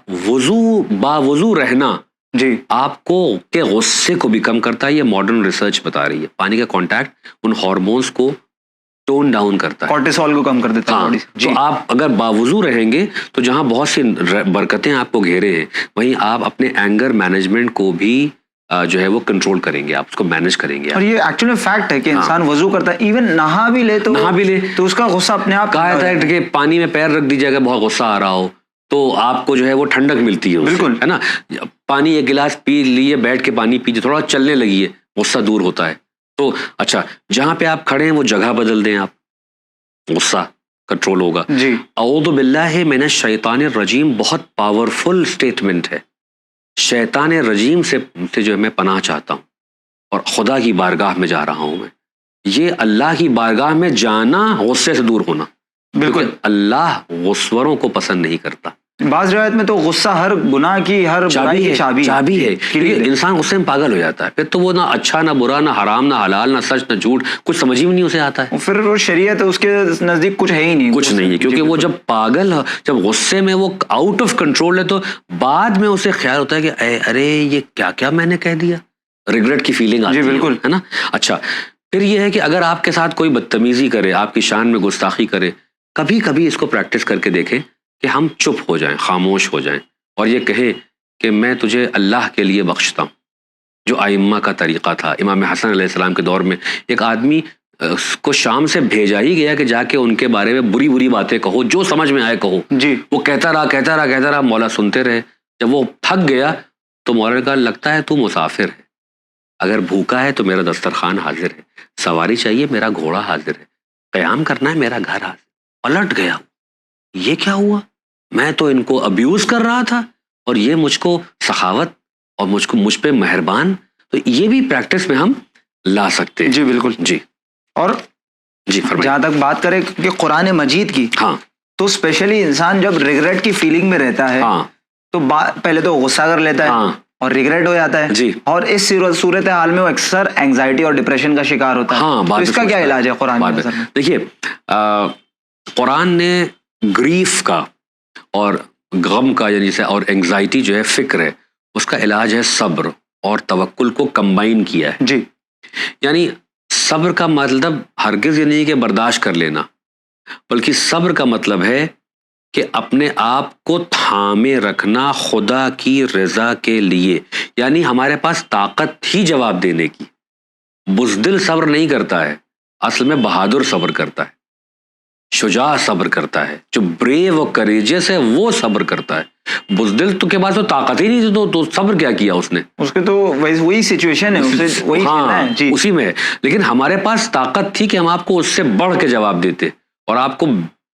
باوضو رہنا جی آپ کو کے غصے کو بھی کم کرتا ہے. یہ ماڈرن ریسرچ بتا رہی ہے. پانی کا کانٹیکٹ ان ہارمونز کو ٹون ڈاؤن کرتا ہے، کورٹیسول کو کم کر دیتا ہے. تو آپ اگر باوضو رہیں گے تو جہاں بہت سی برکتیں آپ کو گھیرے ہیں، وہیں آپ اپنے اینگر مینجمنٹ کو بھی جو ہے وہ کنٹرول کریں گے، آپ اس کو مینج کریں گے. اور یہ ایکچولی فیکٹ ہے کہ انسان وضو کرتا ہے، ایون نہا بھی لے تو اس کا غصہ اپنے آپ کہا جاتا ہے کہ پانی میں پیر رکھ دیجیے گا بہت غصہ آ رہا ہو تو آپ کو جو ہے وہ ٹھنڈک ملتی ہے. بالکل ہے نا. پانی ایک گلاس پی لیے، بیٹھ کے پانی پیجیے، تھوڑا چلنے لگیے، غصہ دور ہوتا ہے. تو اچھا جہاں پہ آپ کھڑے ہیں وہ جگہ بدل دیں، آپ غصہ کنٹرول ہوگا. جی اعوذ باللہ من الشیطان الرجیم بہت پاورفل سٹیٹمنٹ ہے. شیطان رجیم سے جو ہے میں پناہ چاہتا ہوں اور خدا کی بارگاہ میں جا رہا ہوں. میں یہ اللہ کی بارگاہ میں جانا غصے سے دور ہونا. بالکل. اللہ غصوروں کو پسند نہیں کرتا. بعض روایت میں تو غصہ ہر گناہ کی، ہر برائی کی چابی ہے. انسان غصے میں پاگل ہو جاتا ہے، پھر تو وہ نہ اچھا نہ برا، نہ حرام نہ حلال، نہ سچ نہ جھوٹ، کچھ سمجھ ہی نہیں اسے آتا ہے. پھر وہ شریعت اس کے نزدیک کچھ ہے ہی نہیں، کچھ نہیں ہے. کیونکہ وہ جب پاگل، جب غصے میں وہ آؤٹ آف کنٹرول ہے تو بعد میں اسے خیال ہوتا ہے کہ ارے یہ کیا کیا میں نے کہہ دیا. ریگریٹ کی فیلنگ آتی ہے. بالکل ہے نا. اچھا پھر یہ ہے کہ اگر آپ کے ساتھ کوئی بدتمیزی کرے، آپ کی شان میں گستاخی کرے، کبھی کبھی اس کو پریکٹس کر کے دیکھیں کہ ہم چپ ہو جائیں، خاموش ہو جائیں اور یہ کہیں کہ میں تجھے اللہ کے لیے بخشتا ہوں، جو ائمہ کا طریقہ تھا. امام حسن علیہ السلام کے دور میں ایک آدمی اس کو شام سے بھیجا ہی گیا کہ جا کے ان کے بارے میں بری بری باتیں کہو، جو سمجھ میں آئے کہو. جی وہ کہتا رہا. مولا سنتے رہے. جب وہ تھک گیا تو مولا نے کہا لگتا ہے تو مسافر ہے، اگر بھوکا ہے تو میرا دسترخوان حاضر ہے، سواری چاہیے میرا گھوڑا حاضر ہے، قیام کرنا ہے میرا گھر حاضر. پلٹ گیا. یہ کیا ہوا؟ میں تو ان کو ابیوز کر رہا تھا اور یہ مجھ کو سخاوت اور مجھ پہ مہربان. تو یہ بھی پریکٹس میں ہم لا سکتے ہیں. جی بالکل. جی اور جی فرمائیں. جہاں تک بات کریں کہ قرآن مجید کی، ہاں تو اسپیشلی انسان جب ریگریٹ کی فیلنگ میں رہتا ہے ہاں تو پہلے تو غصہ کر لیتا ہے ہاں اور ریگریٹ ہو جاتا ہے. جی اور اس صورت حال میں وہ اکثر اینگزائٹی اور ڈپریشن کا شکار ہوتا ہے. ہاں. تو اس کا کیا علاج ہے قرآن کی نظر میں؟ دیکھیے قرآن نے گریف کا اور غم کا یعنی سے اور اینگزائٹی جو ہے فکر ہے اس کا علاج ہے صبر اور توکل کو کمبائن کیا ہے. جی یعنی صبر کا مطلب ہرگز یہ نہیں کہ برداشت کر لینا، بلکہ صبر کا مطلب ہے کہ اپنے آپ کو تھامے رکھنا خدا کی رضا کے لیے. یعنی ہمارے پاس طاقت ہی جواب دینے کی. بزدل صبر نہیں کرتا ہے، اصل میں بہادر صبر کرتا ہے، شجاع صبر کرتا ہے، جو بریو اور کریجس ہے وہ صبر کرتا ہے. بزدل تو کے پاس تو طاقت ہی نہیں تھی تو صبر کیا کیا اس نے؟ اس کے تو وہی سچویشن ہے، وہی ہاں جی اسی میں ہے. لیکن ہمارے پاس طاقت تھی کہ ہم آپ کو اس سے بڑھ کے جواب دیتے اور آپ کو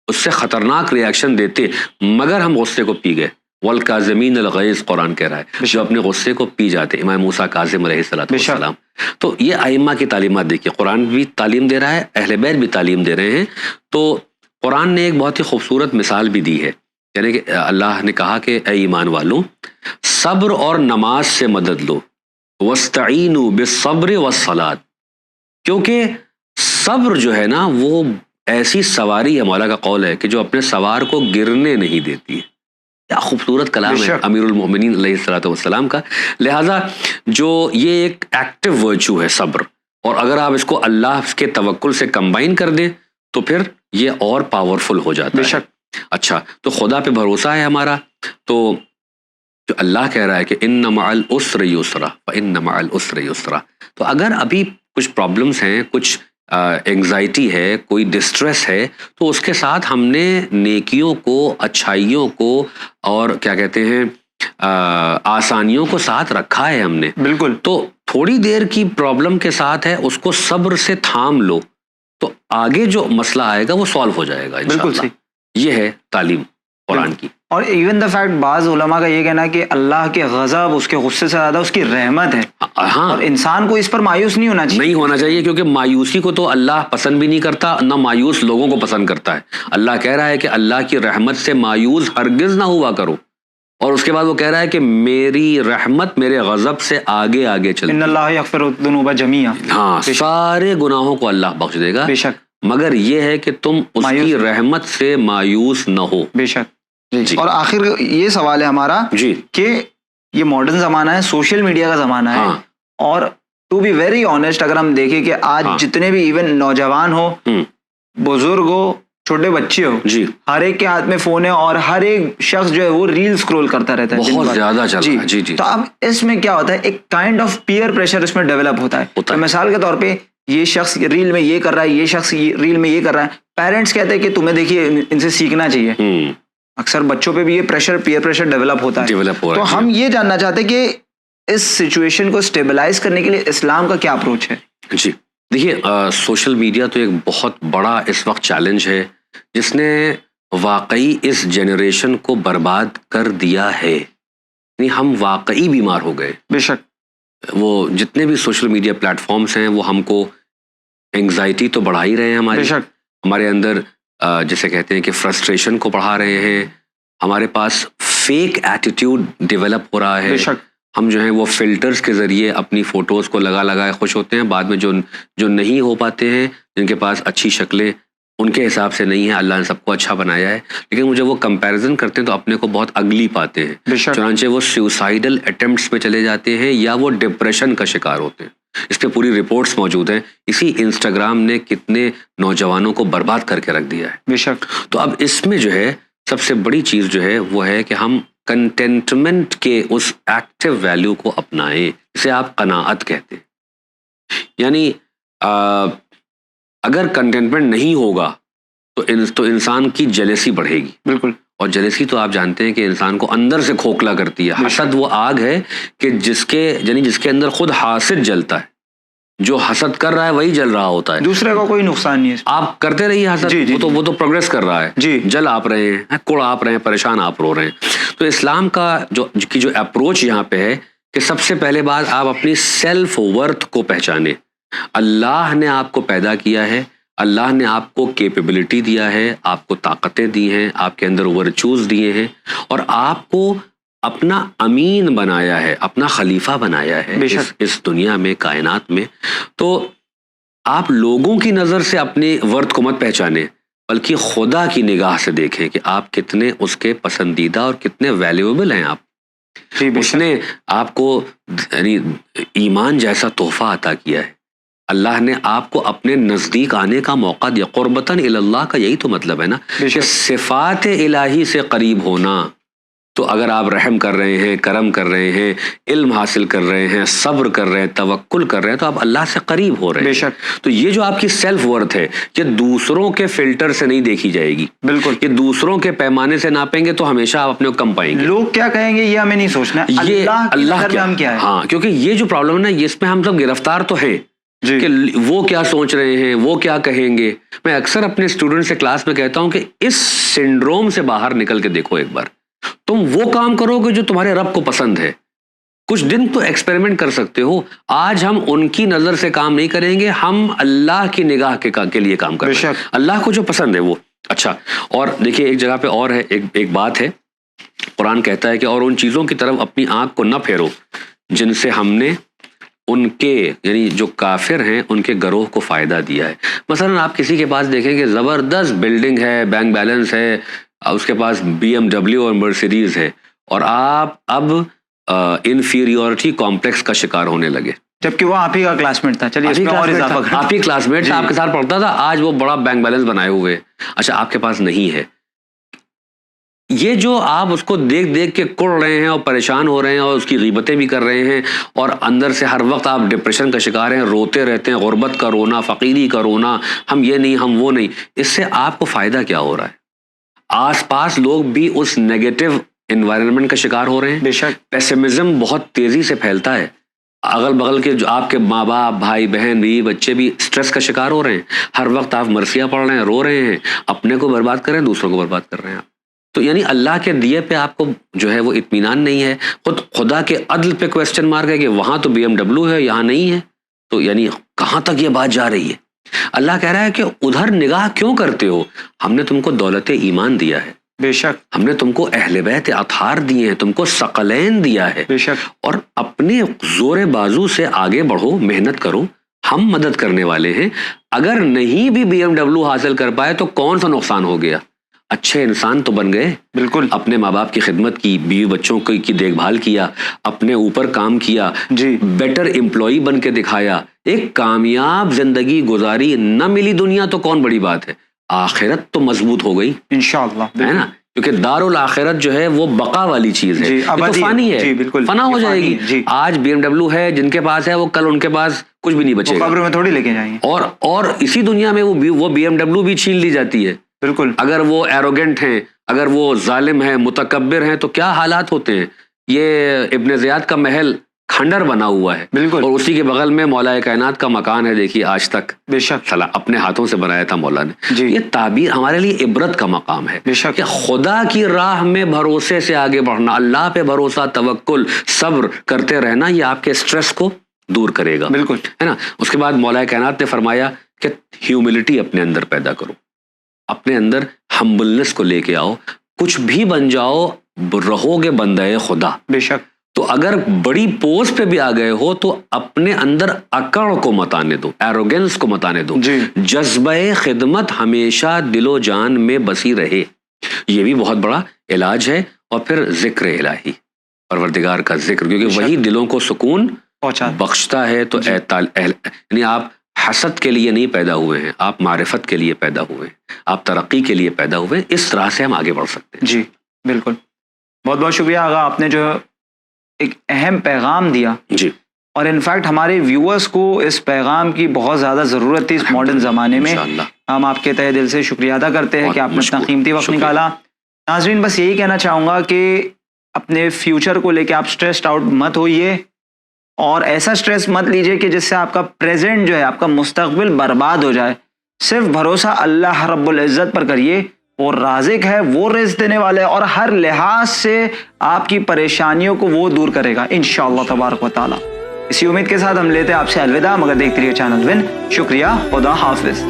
اس سے خطرناک ریاکشن دیتے، مگر ہم غصے کو پی گئے. والکاظمین الغیظ قرآن کہہ رہا ہے، جو اپنے غصے کو پی جاتے. امام موسیٰ کاظم علیہ السلام. تو یہ ائمہ کی تعلیمات دیکھیے، قرآن بھی تعلیم دے رہا ہے، اہل بیت بھی تعلیم دے رہے ہیں. تو قرآن نے ایک بہت ہی خوبصورت مثال بھی دی ہے. یعنی کہ اللہ نے کہا کہ اے ایمان والوں صبر اور نماز سے مدد لو، وَاسْتَعِینُوا بِالصَّبْرِ وَالصَّلَاةِ. کیونکہ صبر جو ہے نا وہ ایسی سواری ہے، مولا کا قول ہے کہ جو اپنے سوار کو گرنے نہیں دیتی ہے. کیا خوبصورت کلام ہے امیر المومنین علیہ الصلوۃ والسلام کا. لہٰذا جو یہ ایک ایکٹیو ورچو ہے صبر، اور اگر آپ اس کو اللہ کے توکل سے کمبائن کر دیں تو پھر یہ اور پاورفل ہو جاتا ہے. بے شک. اچھا تو خدا پہ بھروسہ ہے ہمارا، تو جو اللہ کہہ رہا ہے کہ ان مع العسر یسرا فان مع العسر یسرا. تو اگر ابھی کچھ پرابلمس ہیں، کچھ اینگزائٹی ہے، کوئی ڈسٹریس ہے، تو اس کے ساتھ ہم نے نیکیوں کو، اچھائیوں کو اور کیا کہتے ہیں آسانیوں کو ساتھ رکھا ہے ہم نے. بالکل. تو تھوڑی دیر کی پرابلم کے ساتھ ہے، اس کو صبر سے تھام لو تو آگے جو مسئلہ آئے گا وہ سالو ہو جائے گا انشاءاللہ. بالکل صحیح. یہ ہے تعلیم قرآن کی. اور ایون دا فیکٹ بعض علماء کا یہ کہنا ہے کہ اللہ کے غضب اس کے غصے سے زیادہ اس کی رحمت ہے. ہاں اور انسان کو اس پر مایوس نہیں ہونا چاہیے. نہیں ہونا چاہیے، کیونکہ مایوسی کو تو اللہ پسند بھی نہیں کرتا، نہ مایوس لوگوں کو پسند کرتا ہے. اللہ کہہ رہا ہے کہ اللہ کی رحمت سے مایوس ہرگز نہ ہوا کرو، اور اس کے بعد وہ کہہ رہا ہے کہ میری رحمت میرے غضب سے آگے آگے چلتی. ان اللہ یغفر الذنوب جميعا. ہاں سارے گناہوں کو اللہ بخش دے گا، بے شک. مگر یہ ہے کہ تم اس کی رحمت سے مایوس نہ ہو. بے شک. جی. اور آخر یہ سوال ہے ہمارا جی کہ یہ ماڈرن زمانہ ہے، سوشل میڈیا کا زمانہ ہے. ہاں. اور ٹو بی ویری آنیسٹ اگر ہم دیکھیں کہ آج جتنے بھی ایون نوجوان ہو، بزرگ ہو، چھوٹے بچے ہو، جی ہر ایک کے ہاتھ میں فون ہے اور ہر ایک شخص جو ہے وہ ریل سکرول کرتا رہتا ہے. بہت زیادہ چل رہا ہے. جی جی. تو اب اس میں کیا ہوتا ہے، ایک کائنڈ آف پیئر پریشر اس میں ڈیولپ ہوتا ہے. تو مثال کے طور پہ یہ شخص ریل میں یہ کر رہا ہے، یہ شخص ریل میں یہ کر رہا ہے، پیرنٹس کہتے ہیں کہ تمہیں دیکھیے ان سے سیکھنا چاہیے. اکثر بچوں پہ بھی یہ پریشر، پیئر پریشر ڈیولپ ہوتا ہے. تو ہم یہ جاننا چاہتے ہیں کہ اس سچویشن کو اسٹیبلائز کرنے کے لیے اسلام کا کیا اپروچ ہے؟ جی دیکھیے سوشل میڈیا تو ایک بہت بڑا اس وقت چیلنج ہے جس نے واقعی اس جنریشن کو برباد کر دیا ہے. یعنی ہم واقعی بیمار ہو گئے. بے شک. وہ جتنے بھی سوشل میڈیا پلیٹ فارمز ہیں وہ ہم کو انگزائٹی تو بڑھا ہی رہے ہیں، ہمارے اندر جسے کہتے ہیں کہ فرسٹریشن کو بڑھا رہے ہیں. ہمارے پاس فیک ایٹیٹیوڈ ڈیولپ ہو رہا ہے. ہم جو ہیں وہ فلٹرز کے ذریعے اپنی فوٹوز کو لگائے خوش ہوتے ہیں، بعد میں جو نہیں ہو پاتے ہیں، جن کے پاس اچھی شکلیں ان کے حساب سے نہیں ہیں. اللہ نے سب کو اچھا بنایا ہے، لیکن مجھے وہ کمپیریزن کرتے ہیں تو اپنے کو بہت اگلی پاتے ہیں. چنانچہ وہ سیوسائیڈل اٹیمپٹس پہ چلے جاتے ہیں یا وہ ڈپریشن کا شکار ہوتے ہیں. اس پہ پوری رپورٹس موجود ہیں. اسی انسٹاگرام نے کتنے نوجوانوں کو برباد کر کے رکھ دیا ہے. بے شک. تو اب اس میں جو ہے سب سے بڑی چیز جو ہے وہ ہے کہ ہم کنٹینٹمنٹ کے اس ایکٹیو ویلیو کو اپنائیں، جسے آپ قناعت کہتے ہیں. یعنی اگر کنٹینٹمنٹ نہیں ہوگا تو انسان کی جیلسی بڑھے گی. بالکل. اور جیلسی تو آپ جانتے ہیں کہ انسان کو اندر سے کھوکھلا کرتی ہے. حسد وہ آگ ہے کہ جس کے اندر خود حاسد جلتا ہے. جو حسد کر رہا ہے وہی جل رہا ہوتا ہے, دوسرے کا کوئی نقصان نہیں ہے. آپ کرتے رہیے حسد, وہ تو پروگریس کر رہا ہے. جی. جل آپ رہے ہیں, کڑ آپ رہے ہیں, پریشان آپ رو رہے ہیں. تو اسلام کا جو اپروچ یہاں پہ ہے کہ سب سے پہلے بات آپ اپنی سیلف ورتھ کو پہچانیں. اللہ نے آپ کو پیدا کیا ہے, اللہ نے آپ کو کیپیبلٹی دیا ہے, آپ کو طاقتیں دی ہیں, آپ کے اندر ورچوز دیے ہیں, اور آپ کو اپنا امین بنایا ہے, اپنا خلیفہ بنایا ہے اس دنیا میں, کائنات میں. تو آپ لوگوں کی نظر سے اپنے ورتھ کو مت پہچانیں, بلکہ خدا کی نگاہ سے دیکھیں کہ آپ کتنے اس کے پسندیدہ اور کتنے ویلیویبل ہیں آپ. اس نے آپ کو یعنی ایمان جیسا تحفہ عطا کیا ہے. اللہ نے آپ کو اپنے نزدیک آنے کا موقع دیا. قربتاً الی اللہ کا یہی تو مطلب ہے نا, کہ صفات الہی سے قریب ہونا. تو اگر آپ رحم کر رہے ہیں, کرم کر رہے ہیں, علم حاصل کر رہے ہیں, صبر کر رہے ہیں, توکل کر رہے ہیں, تو آپ اللہ سے قریب ہو رہے ہیں. بے شک. تو یہ جو آپ کی سیلف ورتھ ہے یہ دوسروں کے فلٹر سے نہیں دیکھی جائے گی. بالکل. یہ دوسروں کے پیمانے سے ناپیں گے تو ہمیشہ آپ اپنے کو کم پائیں گے. لوگ کیا کہیں گے یہ ہمیں نہیں سوچنا, یہ اللہ کیا ہے. ہاں, کیونکہ یہ جو پرابلم ہے نا, اس میں ہم سب گرفتار تو ہیں کہ وہ کیا سوچ رہے ہیں, وہ کیا کہیں گے. میں اکثر اپنے اسٹوڈنٹ سے کلاس میں کہتا ہوں کہ اس سنڈروم سے باہر نکل کے دیکھو ایک بار. تم وہ کام کرو گے جو تمہارے رب کو پسند ہے. کچھ دن تو ایکسپیریمنٹ کر سکتے ہو. آج ہم ان کی نظر سے کام نہیں کریں گے, ہم اللہ کی نگاہ کے لیے کام کریں گے, اللہ کو جو پسند ہے وہ. اچھا, اور دیکھیے ایک جگہ پہ اور ہے, ایک بات ہے, قرآن کہتا ہے کہ اور ان چیزوں کی طرف اپنی آنکھ کو نہ پھیرو جن سے ہم نے ان کے یعنی جو کافر ہیں ان کے گروہ کو فائدہ دیا ہے. مثلا آپ کسی کے پاس دیکھیں کہ زبردست بلڈنگ ہے, بینک بیلنس ہے, اس کے پاس BMW اور مرسیڈیز ہے, اور آپ اب انفیریورٹی کمپلیکس کا شکار ہونے لگے, جبکہ وہ آپ ہی کا کلاس میٹ تھا. چلیے اس میں اور اضافہ کریں, آپ ہی کلاس میٹ تھا, آپ کے ساتھ پڑھتا تھا, آج وہ بڑا بینک بیلنس بنائے ہوئے. اچھا, آپ کے پاس نہیں ہے. یہ جو آپ اس کو دیکھ دیکھ کے کڑ رہے ہیں اور پریشان ہو رہے ہیں اور اس کی غیبتیں بھی کر رہے ہیں, اور اندر سے ہر وقت آپ ڈپریشن کا شکار ہیں, روتے رہتے ہیں, غربت کا رونا, فقیری کا رونا, ہم یہ نہیں, ہم وہ نہیں, اس سے آپ کو فائدہ کیا ہو رہا ہے؟ آس پاس لوگ بھی اس نیگیٹو انوائرمنٹ کا شکار ہو رہے ہیں. بے شک. پیسمزم بہت تیزی سے پھیلتا ہے. اگل بغل کے جو آپ کے ماں باپ, بھائی بہن, بیوی بچے بھی سٹریس کا شکار ہو رہے ہیں. ہر وقت آپ مرثیہ پڑھ رہے ہیں, رو رہے ہیں, اپنے کو برباد کر رہے ہیں, دوسروں کو برباد کر رہے ہیں آپ. تو یعنی اللہ کے دیے پہ آپ کو جو ہے وہ اطمینان نہیں ہے. خدا کے عدل پہ کویسچن مارک ہے کہ وہاں تو BMW ہے, یہاں نہیں ہے. تو یعنی کہاں تک یہ بات جا رہی ہے؟ اللہ کہہ رہا ہے کہ ادھر نگاہ کیوں کرتے ہو؟ ہم نے تم کو دولت ایمان دیا ہے. بے شک. ہم نے تم کو اہل بیت اطہار دیے ہیں, تم کو ثقلین دیا ہے. بے شک. اور اپنے زور بازو سے آگے بڑھو, محنت کرو, ہم مدد کرنے والے ہیں. اگر نہیں بھی BMW حاصل کر پائے تو کون سا نقصان ہو گیا؟ اچھے انسان تو بن گئے. بالکل. اپنے ماں باپ کی خدمت کی, بیوی بچوں کی دیکھ بھال کیا, اپنے اوپر کام کیا, جی, بیٹر امپلائی بن کے دکھایا, ایک کامیاب زندگی گزاری. نہ ملی دنیا تو کون بڑی بات ہے, آخرت تو مضبوط ہو گئی انشاءاللہ, ہے نا, کیونکہ دارالآخرت جو ہے وہ بقا والی چیز ہے. یہ تو فانی ہے, فنا ہو جائے گی. آج BMW ہے, جن کے پاس ہے وہ کل ان کے پاس کچھ بھی نہیں بچے گا, قبر میں تھوڑی لے کے جائیں گے. اور اسی دنیا میں وہ BMW بھی چھین لی جاتی ہے. بالکل. اگر وہ ایروگنٹ ہیں, اگر وہ ظالم ہیں, متکبر ہیں, تو کیا حالات ہوتے ہیں. یہ ابن زیاد کا محل کھنڈر بنا ہوا ہے. بالکل. اور اسی کے بغل میں مولا کائنات کا مکان ہے, دیکھیے آج تک. بے شک. اپنے ہاتھوں سے بنایا تھا مولا نے. جی. یہ تعبیر ہمارے لیے عبرت کا مقام ہے. بے شک. کہ خدا کی راہ میں بھروسے سے آگے بڑھنا, اللہ پہ بھروسہ, توکل, صبر کرتے رہنا, یہ آپ کے سٹریس کو دور کرے گا. بالکل, ہے نا. اس کے بعد مولا کائنات نے فرمایا کہ ہیوملٹی اپنے اندر پیدا کرو, اپنے اندر ہمبلنس کو لے کے آؤ, کچھ بھی بن جاؤ, رہو گے بندے خدا. بے شک. تو اگر بڑی پوسٹ پہ بھی آ گئے ہو تو اپنے اندر اکڑ کو مت آنے دو, ایروگنس کو مت آنے دو. جی. جذبہ خدمت ہمیشہ دل و جان میں بسی رہے, یہ بھی بہت بڑا علاج ہے. اور پھر ذکر الہی, پروردگار کا ذکر, کیونکہ وہی دلوں کو سکون بخشتا ہے. تو یعنی آپ حسد کے لیے نہیں پیدا ہوئے ہیں, آپ معرفت کے لیے پیدا ہوئے ہیں, آپ ترقی کے لیے پیدا ہوئے ہیں. اس طرح سے ہم آگے بڑھ سکتے ہیں. جی بالکل. بہت بہت شکریہ آغا, آپ نے جو ایک اہم پیغام دیا. جی. اور انفیکٹ ہمارے ویورز کو اس پیغام کی بہت زیادہ ضرورت تھی اس ماڈرن زمانے میں. ہم آپ کے تہہ دل سے شکریہ ادا کرتے ہیں کہ آپ نے اتنا قیمتی وقت نکالا. ناظرین بس یہی کہنا چاہوں گا کہ اپنے فیوچر کو لے کے آپ اسٹریسڈ آؤٹ مت ہوئیے، اور ایسا اسٹریس مت لیجئے کہ جس سے آپ کا پریزنٹ جو ہے، آپ کا مستقبل برباد ہو جائے. صرف بھروسہ اللہ رب العزت پر کریے، وہ رازق ہے، وہ رزق دینے والے، اور ہر لحاظ سے آپ کی پریشانیوں کو وہ دور کرے گا انشاءاللہ تبارک و تعالی. اسی امید کے ساتھ ہم لیتے ہیں آپ سے الوداع، مگر دیکھتے رہیے چینل ون. شکریہ، خدا حافظ.